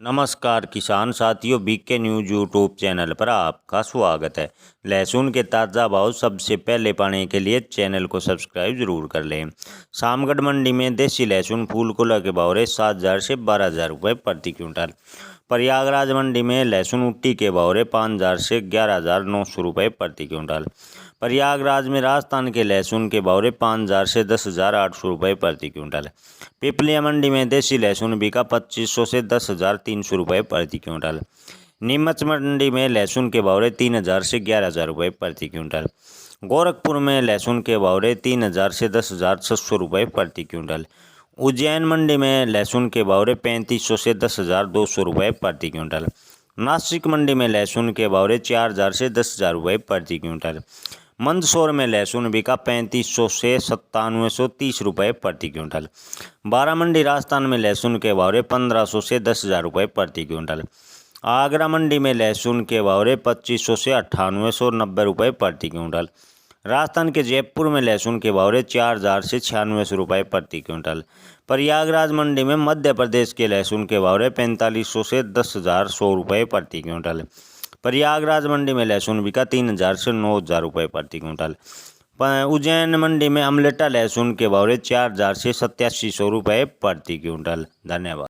नमस्कार किसान साथियों, बीके न्यूज यूट्यूब चैनल पर आपका स्वागत है। लहसुन के ताज़ा भाव सबसे पहले पाने के लिए चैनल को सब्सक्राइब जरूर कर लें। सामगढ़ मंडी में देसी लहसुन फूल कोला के भाव रहे 7,000 से 12,000 रुपये प्रति क्विंटल। प्रयागराज मंडी में लहसुन उट्टी के भाव रहे 5,000 से 11,900 रुपये प्रति क्विंटल। प्रयागराज में राजस्थान के लहसुन के भाव रहे 5,000 से 10,800 रुपये प्रति क्विंटल। पिपलिया मंडी में देसी लहसुन बिका 2,500 से 10,300 रुपये प्रति क्विंटल। नीमच मंडी में लहसुन के भाव रहे 3,000 से 11,000 रुपये प्रति क्विंटल। गोरखपुर में लहसुन के भाव रहे 3,000 से 10,600 रुपये प्रति क्विंटल। उज्जैन मंडी में लहसुन के भाव रहे 3,500 से 10,200 रुपये प्रति क्विंटल। नासिक मंडी में लहसुन के भाव रहे 4,000 से 10,000 रुपये प्रति क्विंटल। मंदसौर में लहसुन बिका 3,500 से 9,730 रुपये प्रति क्विंटल। बारामंडी राजस्थान में लहसुन के भाव रहे 1,500 से 10,000 रुपये प्रति क्विंटल। आगरा मंडी में लहसुन के भाव रहे 2,500 से 9,890 रुपये प्रति क्विंटल। राजस्थान के जयपुर में लहसुन के भाव रहे 4,000 से 9,600 रुपये प्रति क्विंटल। प्रयागराज मंडी में मध्य प्रदेश के लहसुन के भाव रहे 4,500 से 10,100 रुपये प्रति क्विंटल। प्रयागराज मंडी में लहसुन बिका 3,000 से 9,000 रुपये प्रति क्विंटल। उज्जैन मंडी में अमलेटा लहसुन के भाव रहे 4,000 से 8,700 रुपये प्रति क्विंटल। धन्यवाद।